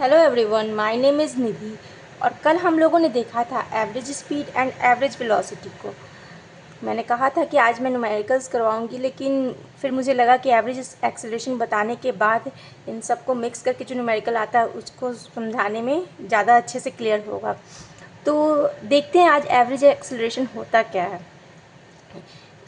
Hello everyone, my name is Nidhi. और कल हम लोगों ने देखा था average speed and average velocity को। मैंने कहा था कि आज मैं न्यूमेरिकल्स करवाऊंगी, लेकिन फिर मुझे लगा कि एवरेज एक्सेलरेशन बताने के बाद इन सबको मिक्स करके जो न्यूमेरिकल आता है उसको समझाने में ज़्यादा अच्छे से क्लियर होगा। तो देखते हैं आज एवरेज एक्सेलरेशन होता क्या है।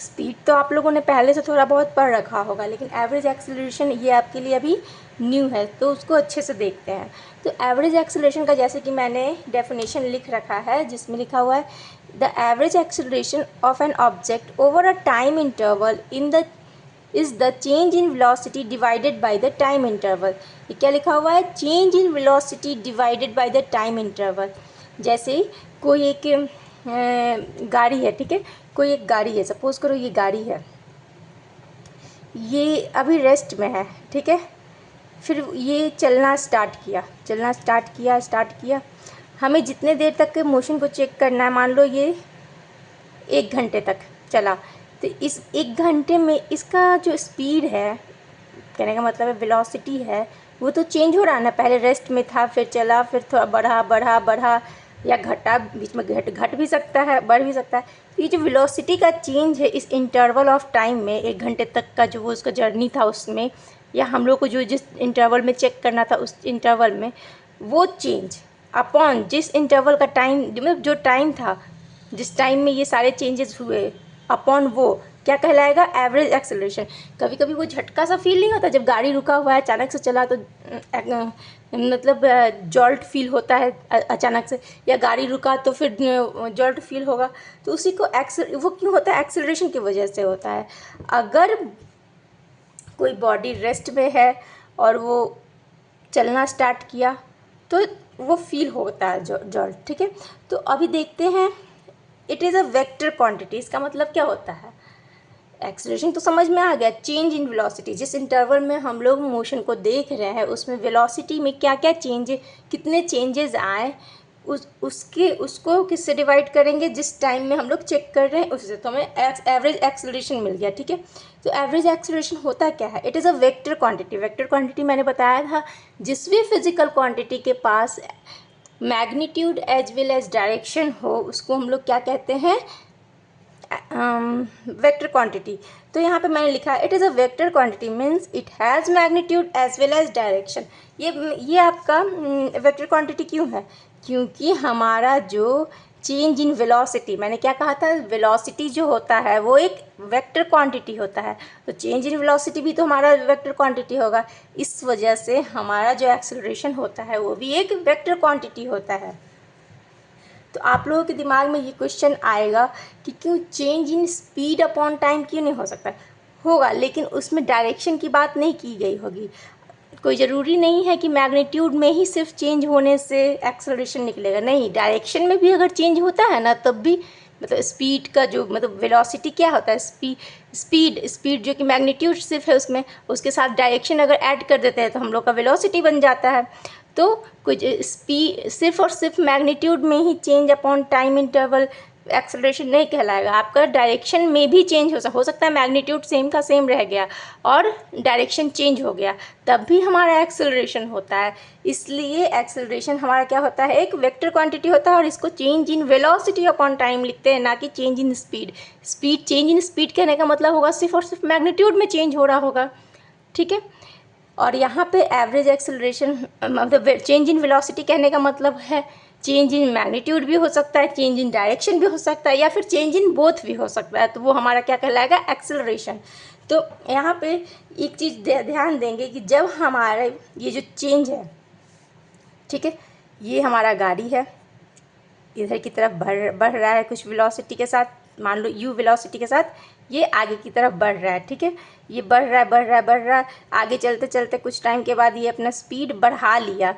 स्पीड तो आप लोगों ने पहले से थोड़ा बहुत पढ़ रखा होगा, लेकिन एवरेज एक्सेलरेशन ये आपके लिए अभी न्यू है, तो उसको अच्छे से देखते हैं। तो एवरेज एक्सेलरेशन का जैसे कि मैंने डेफिनेशन लिख रखा है, जिसमें लिखा हुआ है the average acceleration of an object over a time interval in the is the change in velocity divided by the time interval. ये क्या लिखा हुआ है? Change in velocity divided by the time interval. जैसे कोई एक गाड़ी है, ठीक है, कोई एक गाड़ी है, सपोज़ करो ये गाड़ी है, ये अभी रेस्ट में है, ठीक है। फिर ये चलना स्टार्ट किया। हमें जितने देर तक के मोशन को चेक करना है, मान लो ये 1 घंटे तक चला, तो इस 1 घंटे में इसका जो स्पीड है, कहने का मतलब है वेलोसिटी है, वो तो चेंज हो रहा है ना। पहले रेस्ट में था, फिर चला, फिर थोड़ा बढ़ा बढ़ा बढ़ा या घटा, बीच में घट भी सकता है, बढ़ भी सकता है। तो ये जो वेलोसिटी का चेंज है इस इंटरवल ऑफ टाइम में, 1 घंटे तक का जो वो उसका जर्नी था उसमें, या हम लोग को जो जिस इंटरवल में चेक करना था उस इंटरवल में, वो चेंज अपॉन जिस इंटरवल का टाइम, मतलब जो टाइम था जिस टाइम में ये सारे चेंजेस हुए, अपॉन वो क्या कहलाएगा? Average acceleration. कभी कभी वो झटका सा फील नहीं होता जब गाड़ी रुका हुआ है, अचानक से चला तो मतलब जॉल्ट फील होता है अचानक से, या गाड़ी रुका तो फिर जॉल्ट फील होगा। तो उसी को वो क्यों होता है? एक्सेलरेशन की वजह से होता है। अगर कोई बॉडी रेस्ट में है और वो चलना स्टार्ट किया तो वो फील होता है जॉल्ट, ठीक है। तो अभी देखते हैं, it is a vector quantity. इसका मतलब क्या होता है? एक्सेलरेशन तो समझ में आ गया, चेंज इन वेलोसिटी। जिस इंटरवल में हम लोग मोशन को देख रहे हैं उसमें वेलोसिटी में क्या क्या चेंज, कितने चेंजेस आए, उसको किससे डिवाइड करेंगे? जिस टाइम में हम लोग चेक कर रहे हैं उससे, तो हमें एवरेज एक्सेलरेशन मिल गया, ठीक है। तो एवरेज एक्सेलरेशन होता क्या है? It is a vector quantity. Vector quantity मैंने बताया था, जिस भी फिजिकल क्वांटिटी के पास magnitude as well as direction हो उसको हम लोग क्या कहते हैं? Vector quantity. तो यहाँ पे मैंने लिखा है it is a vector quantity means it has magnitude as well as direction. ये आपका वेक्टर क्वांटिटी क्यों है? क्योंकि हमारा जो चेंज इन वेलोसिटी, मैंने क्या कहा था? वेलोसिटी जो होता है वो एक वेक्टर क्वांटिटी होता है, तो चेंज इन वेलोसिटी भी तो हमारा वेक्टर क्वांटिटी होगा। इस वजह से हमारा जो एक्सेलरेशन होता है वो भी एक वेक्टर क्वांटिटी होता है। तो आप लोगों के दिमाग में ये क्वेश्चन आएगा कि क्यों change in speed upon time क्यों नहीं हो सकता? होगा, लेकिन उसमें डायरेक्शन की बात नहीं की गई होगी। कोई ज़रूरी नहीं है कि मैग्नीट्यूड में ही सिर्फ चेंज होने से एक्सेलरेशन निकलेगा, नहीं, डायरेक्शन में भी अगर चेंज होता है ना तब भी, मतलब स्पीड का जो मतलब वेलोसिटी क्या होता है? स्पीड जो कि मैग्नीट्यूड सिर्फ है उसमें, उसके साथ डायरेक्शन अगर ऐड कर देते हैं तो हम लोग का वेलोसिटी बन जाता है। तो कुछ स्पीड सिर्फ और सिर्फ मैग्नीट्यूड में ही change upon time interval acceleration नहीं कहलाएगा। आपका डायरेक्शन में भी चेंज हो सकता है, मैग्नीट्यूड सेम का सेम रह गया और डायरेक्शन चेंज हो गया, तब भी हमारा एक्सेलरेशन होता है। इसलिए एक्सेलरेशन हमारा क्या होता है? एक वेक्टर क्वांटिटी होता है, और इसको change in velocity upon time लिखते हैं, ना कि change in speed. Change in speed कहने का मतलब होगा सिर्फ और सिर्फ मैग्नीट्यूड में चेंज हो रहा होगा, ठीक है। और यहाँ पे एवरेज एक्सेलरेशन मतलब चेंज इन वेलोसिटी कहने का मतलब है चेंज इन मैग्नीट्यूड भी हो सकता है, चेंज इन डायरेक्शन भी हो सकता है, या फिर चेंज इन बोथ भी हो सकता है, तो वो हमारा क्या कहलाएगा? एक्सेलरेशन। तो यहाँ पे एक चीज़ ध्यान देंगे कि जब हमारा ये जो चेंज है, ठीक है, ये हमारा गाड़ी है, इधर की तरफ बढ़ रहा है कुछ वेलोसिटी के साथ, मान लो u वेलोसिटी के साथ ये आगे की तरफ बढ़ रहा है, ठीक है। ये बढ़ रहा है, आगे चलते चलते कुछ टाइम के बाद ये अपना स्पीड बढ़ा लिया,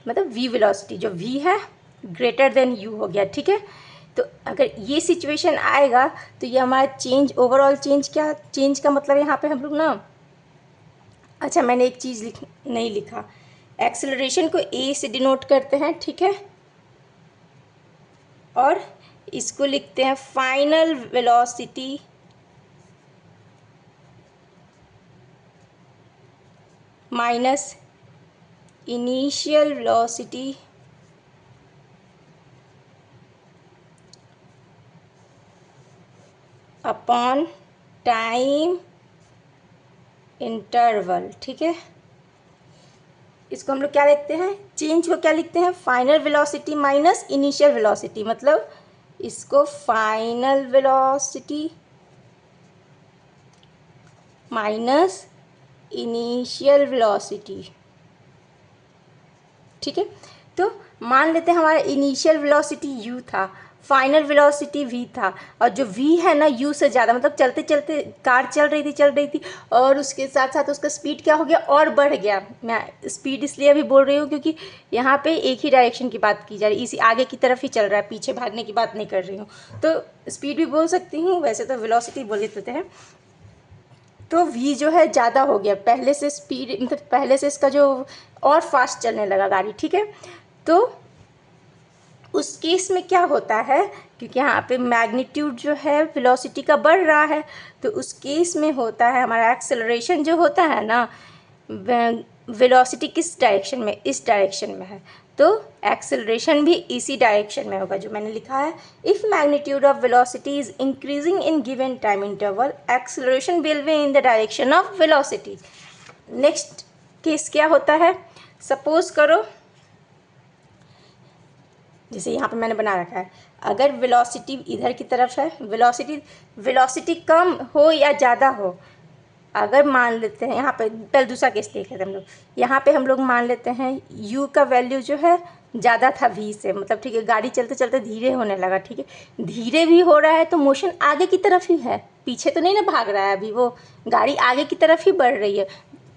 मतलब v वेलोसिटी जो v है ग्रेटर देन u हो गया, ठीक है। तो अगर ये सिचुएशन आएगा तो ये हमारा चेंज, ओवरऑल चेंज का मतलब यहाँ पे हम लोग ना, अच्छा मैंने एक चीज़ नहीं लिखा, एक्सेलरेशन को a से डिनोट करते हैं, ठीक है, और इसको लिखते हैं final velocity minus initial velocity upon time interval. ठीक है, इसको हम लोग क्या लिखते हैं, चेंज को क्या लिखते हैं, final velocity minus initial velocity. मतलब इसको final velocity minus initial velocity. ठीक है, तो मान लेते हैं हमारा इनिशियल वेलोसिटी u था, फाइनल वेलोसिटी v था, और जो v है ना u से ज़्यादा, मतलब चलते चलते कार चल रही थी और उसके साथ साथ उसका स्पीड क्या हो गया, और बढ़ गया। मैं स्पीड इसलिए अभी बोल रही हूँ क्योंकि यहाँ पे एक ही डायरेक्शन की बात की जा रही है, इसी आगे की तरफ ही चल रहा है, पीछे भागने की बात नहीं कर रही हूँ। तो स्पीड भी बोल सकती हूँ, वैसे तो वेलोसिटी बोल देते हैं। तो v जो है ज़्यादा हो गया, पहले से स्पीड मतलब पहले से इसका जो और फास्ट चलने लगा गाड़ी। ठीक है, तो उस केस में क्या होता है, क्योंकि यहाँ पे मैग्नीट्यूड जो है वेलोसिटी का बढ़ रहा है, तो उस केस में होता है हमारा एक्सेलरेशन जो होता है ना, वेलोसिटी किस डायरेक्शन में, इस डायरेक्शन में है, तो एक्सेलरेशन भी इसी डायरेक्शन में होगा जो मैंने लिखा है। If magnitude of velocity is increasing in given time interval, acceleration will be in the direction of velocity. Next case क्या होता है, सपोज करो जैसे यहाँ पे मैंने बना रखा है, अगर वेलोसिटी इधर की तरफ है, वेलोसिटी कम हो या ज़्यादा हो, अगर मान लेते हैं यहाँ पे, पहले दूसरा केस देख लेते हैं हम लोग। यहाँ पे हम लोग मान लेते हैं u का वैल्यू जो है ज़्यादा था v से, मतलब ठीक है, गाड़ी चलते चलते धीरे होने लगा। ठीक है, धीरे भी हो रहा है तो मोशन आगे की तरफ ही है, पीछे तो नहीं ना भाग रहा है, अभी वो गाड़ी आगे की तरफ ही बढ़ रही है।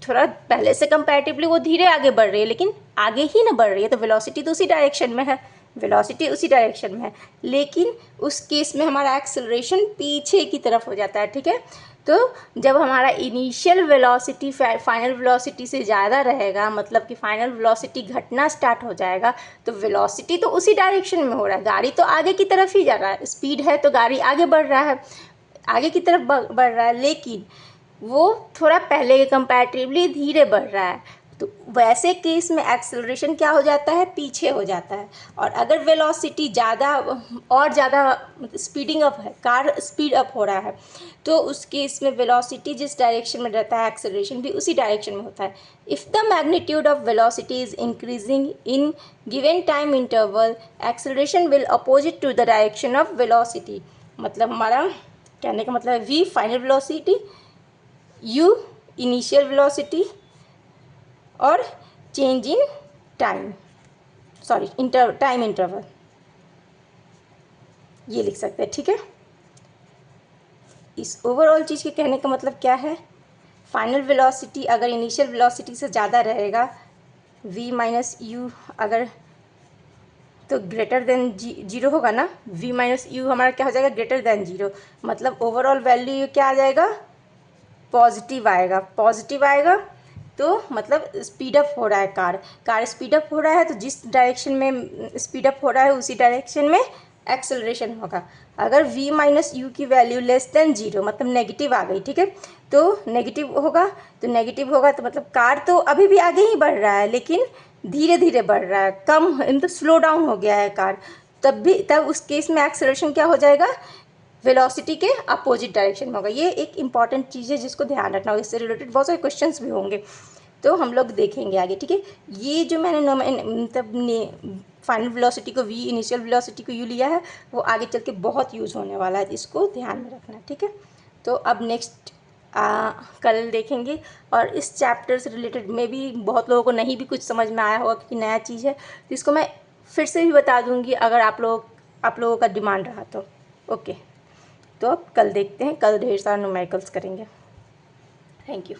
थोड़ा पहले से कंपैरेटिवली वो धीरे आगे बढ़ रही है, लेकिन आगे ही ना बढ़ रही है, तो वेलोसिटी तो उसी डायरेक्शन में है, वेलोसिटी उसी डायरेक्शन में है, लेकिन उस केस में हमारा एक्सेलरेशन पीछे की तरफ हो जाता है। ठीक है, तो जब हमारा इनिशियल वेलोसिटी फाइनल वेलोसिटी से ज़्यादा रहेगा, मतलब कि फाइनल वेलोसिटी घटना स्टार्ट हो जाएगा, तो वेलोसिटी तो उसी डायरेक्शन में हो रहा है, गाड़ी तो आगे की तरफ ही जा रहा है, स्पीड है तो गाड़ी आगे बढ़ रहा है, आगे की तरफ बढ़ रहा है, लेकिन वो थोड़ा पहले के कंपैरेटिवली धीरे बढ़ रहा है। तो वैसे केस में एक्सेलरेशन क्या हो जाता है, पीछे हो जाता है। और अगर वेलोसिटी ज़्यादा और ज़्यादा स्पीडिंग अप है, कार स्पीड अप हो रहा है, तो उस केस में वेलोसिटी जिस डायरेक्शन में रहता है, एक्सेलरेशन भी उसी डायरेक्शन में होता है। If the magnitude of velocity is increasing in given time interval, acceleration will opposite to the direction of velocity. मतलब हमारा कहने का मतलब है v final velocity, u initial velocity, और change in time, time interval, ये लिख सकते हैं। ठीक है, इस ओवरऑल चीज़ के कहने का मतलब क्या है, फाइनल वेलोसिटी अगर इनिशियल वेलोसिटी से ज़्यादा रहेगा, v माइनस यू अगर तो ग्रेटर देन जीरो होगा ना, v माइनस यू हमारा क्या हो जाएगा, ग्रेटर देन जीरो, मतलब ओवरऑल वैल्यू क्या आ जाएगा, पॉजिटिव आएगा। तो मतलब स्पीड अप हो रहा है, कार स्पीड अप हो रहा है, तो जिस डायरेक्शन में स्पीड अप हो रहा है उसी डायरेक्शन में एक्सेलरेशन होगा। अगर v माइनस यू की वैल्यू लेस देन जीरो, मतलब नेगेटिव आ गई, ठीक है, तो नेगेटिव होगा, तो मतलब कार तो अभी भी आगे ही बढ़ रहा है, लेकिन धीरे धीरे बढ़ रहा है, कम मतलब स्लो डाउन हो गया है कार, तब उस केस में एक्सेलरेशन क्या हो जाएगा, वेलोसिटी के अपोजिट डायरेक्शन में होगा। ये एक इंपॉर्टेंट चीज़ है जिसको ध्यान रखना होगा, इससे रिलेटेड बहुत सारे क्वेश्चंस भी होंगे, तो हम लोग देखेंगे आगे। ठीक है, ये जो मैंने मतलब फाइनल वेलोसिटी को v, इनिशियल वेलोसिटी को u लिया है, वो आगे चल के बहुत यूज़ होने वाला है, इसको ध्यान में रखना। ठीक है, तो अब नेक्स्ट कल देखेंगे, और इस चैप्टर से रिलेटेड में भी बहुत लोगों को नहीं भी कुछ समझ में आया होगा क्योंकि नया चीज़ है, तो इसको मैं फिर से भी बता दूँगी अगर आप लोगों का डिमांड रहा तो। ओके, तो अब कल देखते हैं, कल ढेर सारा न्यूमेरिकल्स करेंगे। Thank you.